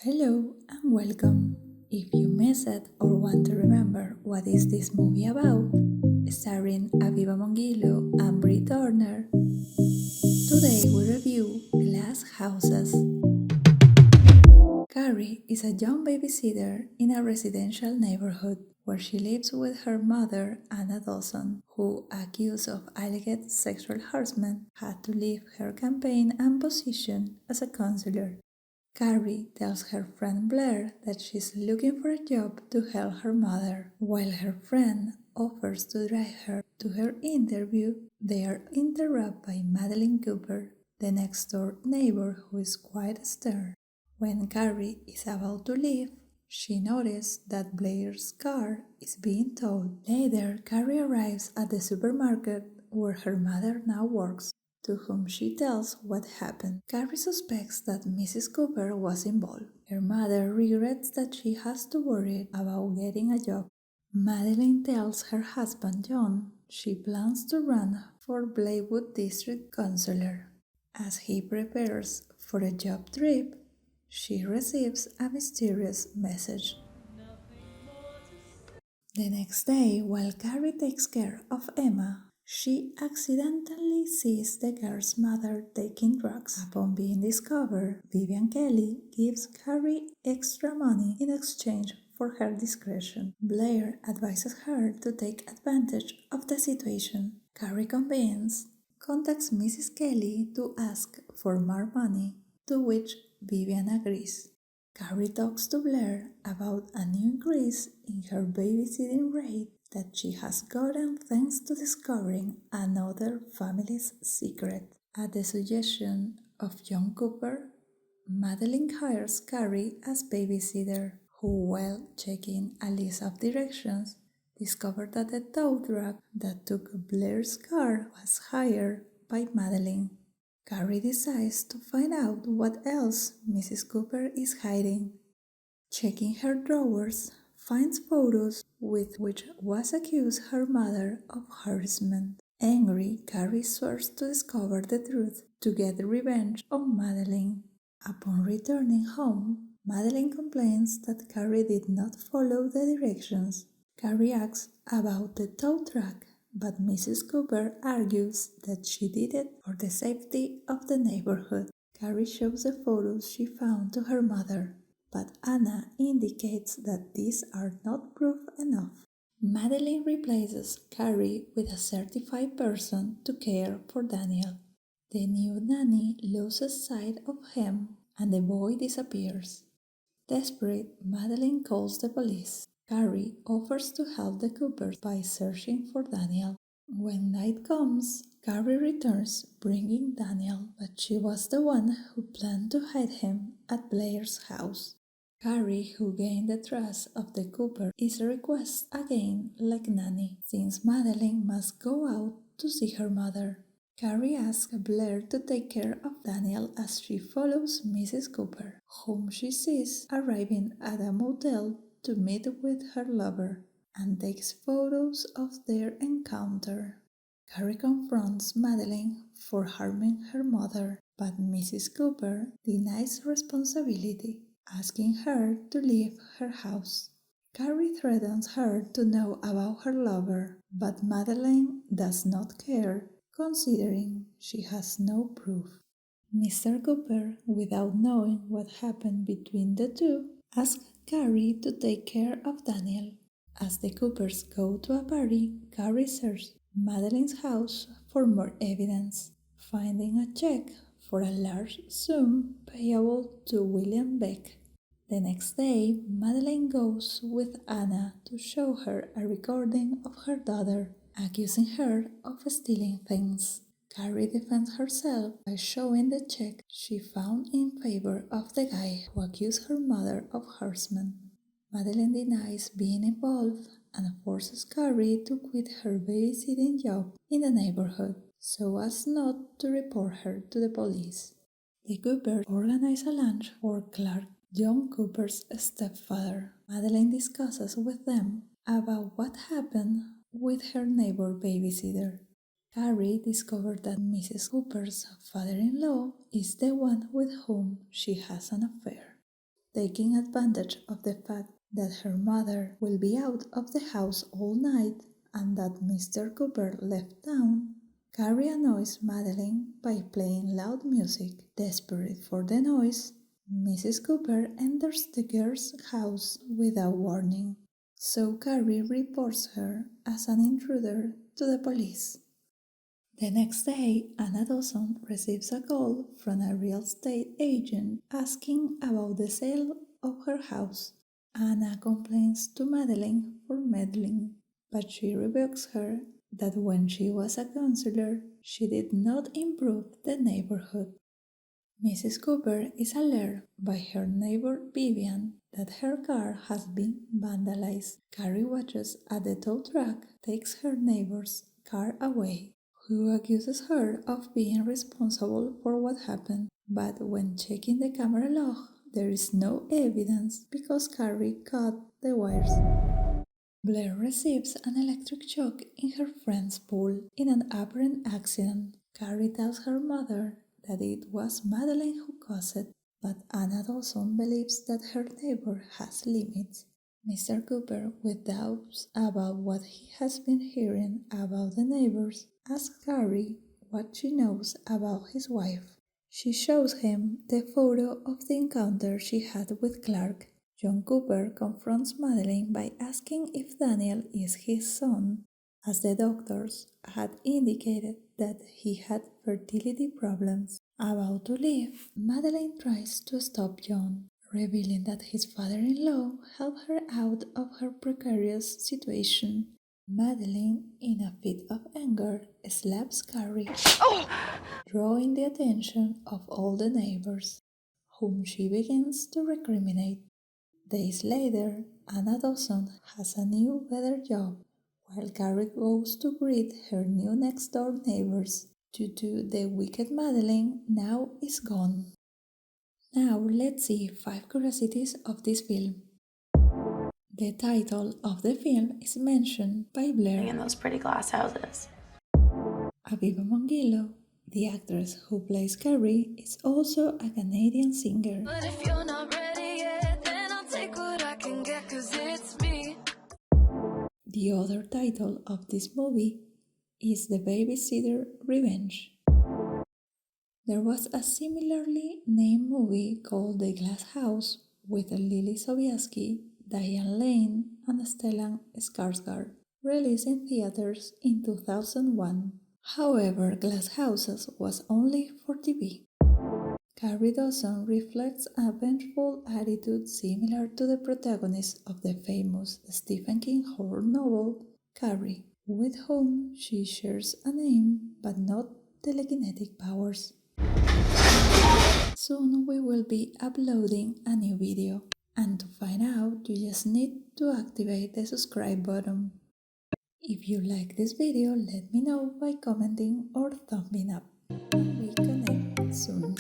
Hello and welcome. If you miss it or want to remember what is this movie about, starring Aviva Mongillo and Bree Turner, today we review Glass Houses. Carrie is a young babysitter in a residential neighborhood where she lives with her mother Anna Dawson, who, accused of alleged sexual harassment, had to leave her campaign and position as a counselor. Carrie tells her friend Blair that she's looking for a job to help her mother. While her friend offers to drive her to her interview, they are interrupted by Madeleine Cooper, the next door neighbor who is quite stern. When Carrie is about to leave, she notices that Blair's car is being towed. Later, Carrie arrives at the supermarket where her mother now works, to whom she tells what happened. Carrie suspects that Mrs. Cooper was involved. Her mother regrets that she has to worry about getting a job. Madeleine tells her husband John she plans to run for Blaywood District Councilor. As he prepares for a job trip, she receives a mysterious message. The next day, while Carrie takes care of Emma, she accidentally sees the girl's mother taking drugs. Upon being discovered, Vivian Kelly gives Carrie extra money in exchange for her discretion. Blair advises her to take advantage of the situation. Carrie, convinced, contacts Mrs. Kelly to ask for more money, to which Vivian agrees. Carrie talks to Blair about a new increase in her babysitting rate that she has gotten thanks to discovering another family's secret. At the suggestion of John Cooper, Madeleine hires Carrie as babysitter, who, while checking a list of directions, discovered that the tow truck that took Blair's car was hired by Madeleine. Carrie decides to find out what else Mrs. Cooper is hiding. Checking her drawers, finds photos with which was accused her mother of harassment. Angry, Carrie swears to discover the truth to get revenge on Madeleine. Upon returning home, Madeleine complains that Carrie did not follow the directions. Carrie asks about the tow truck, but Mrs. Cooper argues that she did it for the safety of the neighborhood. Carrie shows the photos she found to her mother, but Anna indicates that these are not proof enough. Madeleine replaces Carrie with a certified person to care for Daniel. The new nanny loses sight of him and the boy disappears. Desperate, Madeleine calls the police. Carrie offers to help the Coopers by searching for Daniel. When night comes, Carrie returns bringing Daniel, but she was the one who planned to hide him at Blair's house. Carrie, who gained the trust of the Cooper, is requested again like nanny, since Madeleine must go out to see her mother. Carrie asks Blair to take care of Daniel as she follows Mrs. Cooper, whom she sees arriving at a motel to meet with her lover, and takes photos of their encounter. Carrie confronts Madeleine for harming her mother, but Mrs. Cooper denies responsibility, asking her to leave her house. Carrie threatens her to know about her lover, but Madeleine does not care, considering she has no proof. Mr. Cooper, without knowing what happened between the two, asks Carrie to take care of Daniel. As the Coopers go to a party, Carrie searches Madeleine's house for more evidence, finding a check for a large sum payable to William Beck. The next day, Madeleine goes with Anna to show her a recording of her daughter, accusing her of stealing things. Carrie defends herself by showing the check she found in favor of the guy who accused her mother of harassment. Madeleine denies being involved and forces Carrie to quit her babysitting job in the neighborhood so as not to report her to the police. The Coopers organize a lunch for Clark, John Cooper's stepfather. Madeleine discusses with them about what happened with her neighbor babysitter. Carrie discovers that Mrs. Cooper's father-in-law is the one with whom she has an affair. taking advantage of the fact that her mother will be out of the house all night and that Mr. Cooper left town. Carrie annoys Madeleine by playing loud music. Desperate for the noise, Mrs. Cooper enters the girl's house without warning, so Carrie reports her as an intruder to the police. The next day, Anna Dawson receives a call from a real estate agent asking about the sale of her house. Anna complains to Madeleine for meddling, but she rebukes her that when she was a counselor, she did not improve the neighborhood. Mrs. Cooper is alerted by her neighbor Vivian that her car has been vandalized. Carrie watches as the tow truck takes her neighbor's car away, who accuses her of being responsible for what happened. But when checking the camera log, there is no evidence because Carrie cut the wires. Blair receives an electric shock in her friend's pool in an apparent accident. Carrie tells her mother that it was Madeleine who caused it, but Anna Dawson believes that her neighbor has limits. Mr. Cooper, with doubts about what he has been hearing about the neighbors, asks Carrie what she knows about his wife. She shows him the photo of the encounter she had with Clark. John Cooper confronts Madeleine by asking if Daniel is his son, as the doctors had indicated that he had fertility problems. About to leave, Madeleine tries to stop John, revealing that his father-in-law helped her out of her precarious situation. Madeleine, in a fit of anger, slaps Carrie, drawing the attention of all the neighbors, whom she begins to recriminate. Days later, Anna Dawson has a new, better job, while Carrie goes to greet her new next-door neighbors. Due to the wicked Madeleine now is gone. Now let's see 5 curiosities of this film. The title of the film is mentioned by Blair. In those pretty glass houses. Aviva Mongillo, the actress who plays Carrie, is also a Canadian singer. But if you're not ready yet, then I'll take what I can get, 'cause it's me. The other title of this movie is The Babysitter Revenge. There was a similarly named movie called The Glass House with Lily Sobieski, Diane Lane, and Stellan Skarsgård, released in theaters in 2001. However, Glass Houses was only for TV. Carrie Dawson reflects a vengeful attitude similar to the protagonist of the famous Stephen King horror novel, Carrie, with whom she shares a name but not telekinetic powers. Soon we will be uploading a new video, and to find out you just need to activate the subscribe button. If you like this video, let me know by commenting or thumbing up. We connect soon.